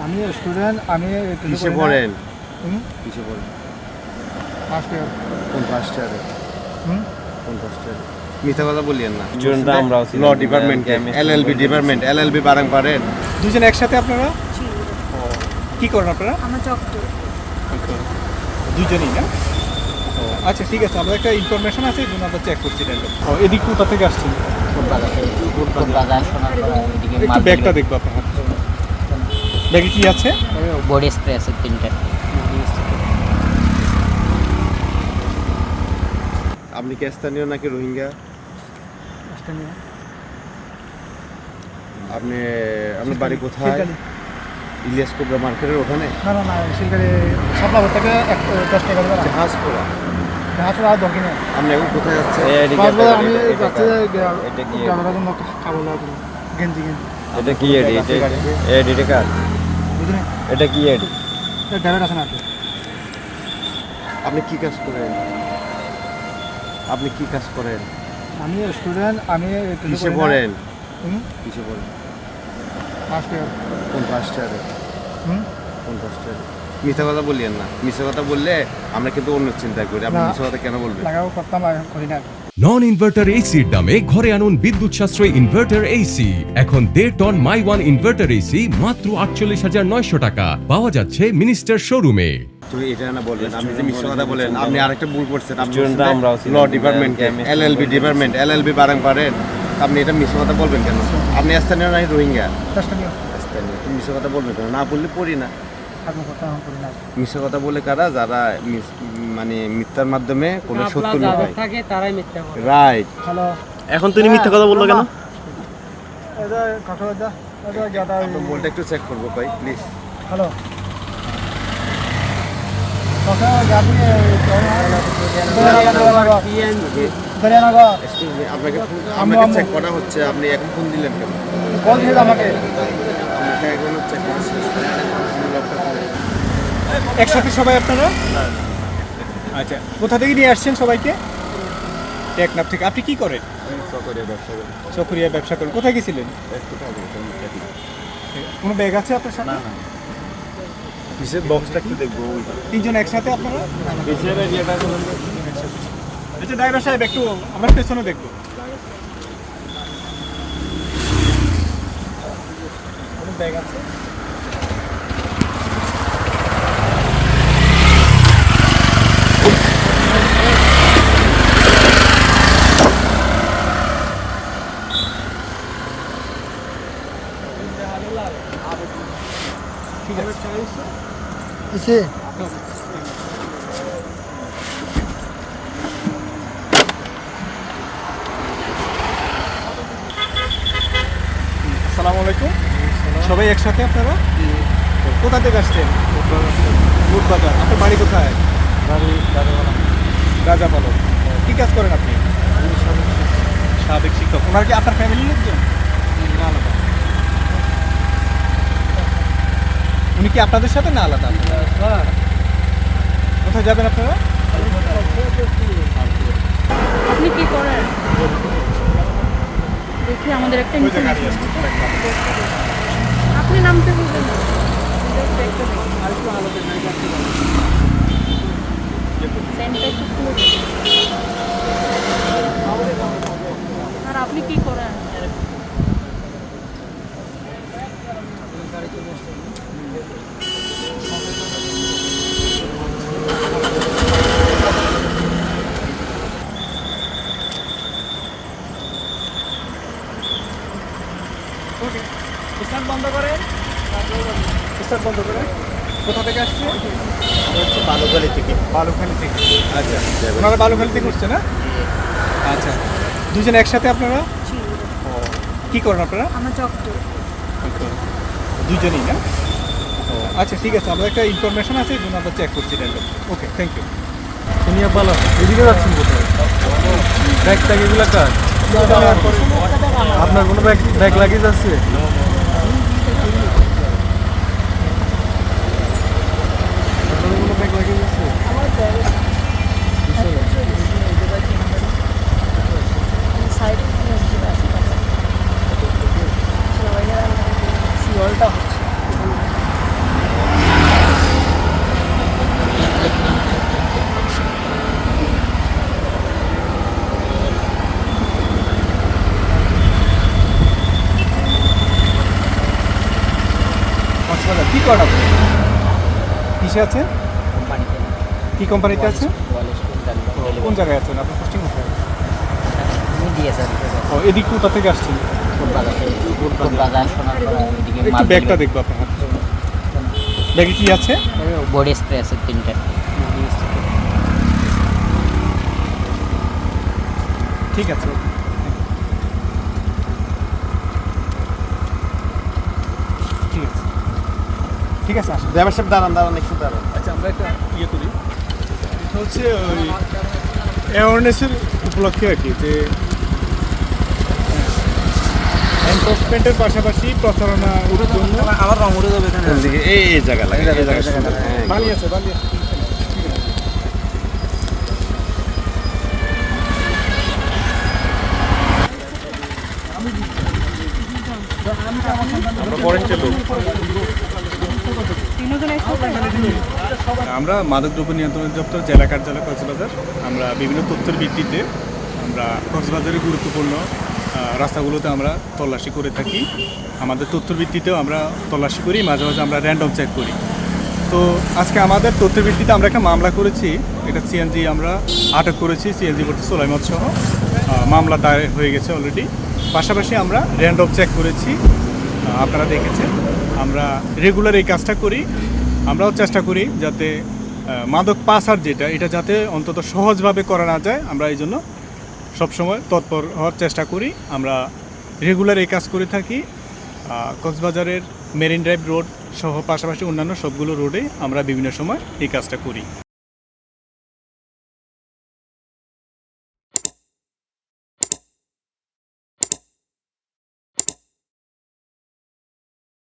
আমি স্টুডেন্ট। আমি কিসে পড়েন? হুম, কিসে পড়েন? First year. কোন ফার্স্ট ইয়ারে? হুম, কোন ফার্স্ট ইয়ারে? মিথ্যা কথা বলিয়েন না। স্টুডেন্ট আমরাও ছিলাম। Law department, LLB department, LLB পারেন? দুজন একসাথে আপনারা কি করেন আপনারা? আমার চক্র। দুজনেই না? আচ্ছা ঠিক আছে, আমরা একটা ইনফরমেশন আছে এই জন্য আমরা চেক করছি র্যান্ডম। এদিক কোথা থেকে আসছেন? একটু ব্যাগটা দেখবো আপনার হাতে। ব্যাগে কি আছে? বডি স্প্রে আছে 3টা। আপনি কি স্থানীয় নাকি রোহিঙ্গা? স্থানীয়। আপনার বাড়ি কোথায়? ইলিয়াস কোবরা মার্কেটের ওখানে? না না না, সেখানে সাপলাপুর থেকে 10 টাকা করে জাহাজপুরা। হাসপাতাল আর দরকার নেই। আপনি এখন কোথায় যাচ্ছেন? আমি যাচ্ছি গ্রামের জন্য খাবো না গেঞ্জি গেঞ্জি। এটা কি এডি? এডি কার? বুঝলেন? এটা কি এডি? ড্রাইভার আছে না আপনি? আপনি কি কাজ করেন? আপনি কি কাজ করেন? আমি স্টুডেন্ট। আমি কিসে পড়েন? হুম, কিসে পড়েন? First year. কোন ফার্স্ট ইয়ারে? হুম, কোন ফার্স্ট ইয়ারে? মিথ্যা কথা বলিয়েন না। মিথ্যা কথা বললে আমরা কিন্তু অন্য চিন্তা করি। আপনি না। মিথ্যা কথা কেন বলবেন? লাগাও করতাম, লাগা করি না। নন ইনভার্টার এসির দামে ঘরে আনুন বিদ্যুৎ সাশ্রয়ী ইনভার্টার এসি। এখন 1.5 টন মাই ওয়ান ইনভার্টার এসি মাত্র 48,900 টাকা পাওয়া যাচ্ছে মিনিস্টার শোরুমে। তুমি এটা না বলবেন, আপনি যে মিথ্যা কথা বলেন, আপনি আরেকটা ভুল করছেন। আপনি স্টুডেন্ট আমরাও ছিলাম। Law department, LLB department, LLB পারেন? আপনি এটা মিথ্যা কথা বলবেন কেন? আপনি স্থানীয় নাকি রোহিঙ্গা? স্থানীয়। স্থানীয়। তুমি মিথ্যা কথা বলবেন কেন? না বললে পড়ি না। আত্ম কথা করি না। মিথ্যা কথা বলে কারা? যারা মানে মিথ্যার মাধ্যমে কোনো সত্য লুকায় থাকে তারাই মিথ্যা বলে। রাইট। হ্যালো। এখন তুমি মিথ্যা কথা বললো কেন? এটা কথা দা এটা গাটা। আপনার মোলটা একটু চেক করবো ভাই প্লিজ। হ্যালো। কথা গাবি দরিয়ানগর। এক্সকিউজ মি, আপনাকে চেক করা হচ্ছে। আপনি এখন ফোন দিলেন কেন? কল দিয়ে আমাকে। আপনাকে এখন চেক করছি। একসাথে সবাই আপনারা? আচ্ছা, কোথা থেকে নিয়ে আসছেন সবাইকে? টেকনাফ থেকে। আপনি কি করেন? চকরিয়া ব্যবসা করেন। কোথায় গেছিলেন? কোনো ব্যাগ আছে আপনার সাথে? কিসের বক্সটা একটু দেখবো। তিনজন একসাথে আপনারা? আচ্ছা ড্রাইভার সাহেব একটু আমার পেছনে দেখবো। কোনো ব্যাগ আছে? ঠিক আছে। এসে আসসালামু আলাইকুম। সবাই একসাথে আপনারা? কোথা থেকে আসছেন? বুটবাজার। আপনার বাড়ি কোথায়? রাজাপালন। কি কাজ করেন আপনি? সাবেক শিক্ষক। ওনার কি আপনার ফ্যামিলির লোকজন? উনি কি আপনাদের সাথে না আলাদা? কোথায় যাবেন আপনারা? আপনি কি করেন? দেখি আমাদের একটা ওই যে গাড়ি ইনফরমেশন। আসছে। আপনি নামতে বলবেন না। সেন্টার একটু খুলে দিন। আর আপনি কি করেন? ওকে, স্টার্ট বন্ধ করেন। স্টার্ট বন্ধ করেন। কোথা থেকে আসছে? হচ্ছে বালুখালী থেকে। বালুখালী থেকে। আচ্ছা, ওনারা বালুখালী থেকে উঠছে না? আচ্ছা, দুজন একসাথে আপনারা? কি করেন আপনারা? আমার চক্র। দুজনেই না? আচ্ছা ঠিক আছে, আমরা একটা ইনফরমেশন আছে এই জন্য আমরা চেক করছি র্যান্ডম। Okay, thank you. শুনিয়া বলো এদিকে যাচ্ছেন কোথায়? ব্যাগ ট্যাগ এগুলো কার? আপনার কোনো ব্যাগ লাগেজ আছে? আপনার কোনো ব্যাগ লাগেজ আছে? সাইড সিওলটা হচ্ছে। কক্সবাজার কি করেন আপনি? কিসে আছে? কোম্পানিতে কি কোম্পানিতে আছে? কোন জায়গায় আছেন? আপনার পোস্টিং কোথায়? আমি দিয়েছি ও, এদিক কোথা থেকে আসছেন? বাজার সোনারপাড়া এদিকে একটু ব্যাগটা দেখবো আপনার হাতে। ব্যাগে কি আছে? বডি স্প্রে আছে 3টা। ঠিক আছে। ঠিক আছে, ঠিক আছে, আসুন। ড্রাইভার সাহেব দাঁড়ান একটু দাঁড়ান। আচ্ছা, আমরা একটা ইয়ে করি, এটা হচ্ছে ওই অ্যাওয়ারনেসের উপলক্ষে আর কি, যে এনফোর্সমেন্টের পাশাপাশি প্রচারণার জন্য আমার রং উড়ে যাবে এখানে। কোন দিকে? এই জায়গা লাগে, এই জায়গা সুন্দর। হ্যাঁ, বালি আছে। আমরা মাদকদ্রব্য নিয়ন্ত্রণ দপ্তর জেলা কার্যালয় কক্সবাজার, আমরা বিভিন্ন তথ্যের ভিত্তিতে আমরা কক্সবাজারের গুরুত্বপূর্ণ রাস্তাগুলোতে আমরা তল্লাশি করে থাকি। আমাদের তথ্যের ভিত্তিতেও আমরা তল্লাশি করি, মাঝে মাঝে আমরা র্যান্ডম চেক করি। তো আজকে আমাদের তথ্যের ভিত্তিতে আমরা একটা মামলা করেছি, এটা সিএনজি আমরা আটক করেছি, সিএনজি ভর্তি সোলাইমত সহ মামলা দায়ের হয়ে গেছে অলরেডি। পাশাপাশি আমরা র্যান্ডম চেক করেছি, আপনারা দেখেছেন। আমরা রেগুলার এই কাজটা করি। আমরাও চেষ্টা করি যাতে মাদক পাচার যেটা, এটা যাতে অন্তত সহজভাবে করা না যায়, আমরা এই জন্য সবসময় তৎপর হওয়ার চেষ্টা করি। আমরা রেগুলার এই কাজ করে থাকি। কক্সবাজারের মেরিন ড্রাইভ রোড সহ পাশাপাশি অন্যান্য সবগুলো রোডে আমরা বিভিন্ন সময় এই কাজটা করি।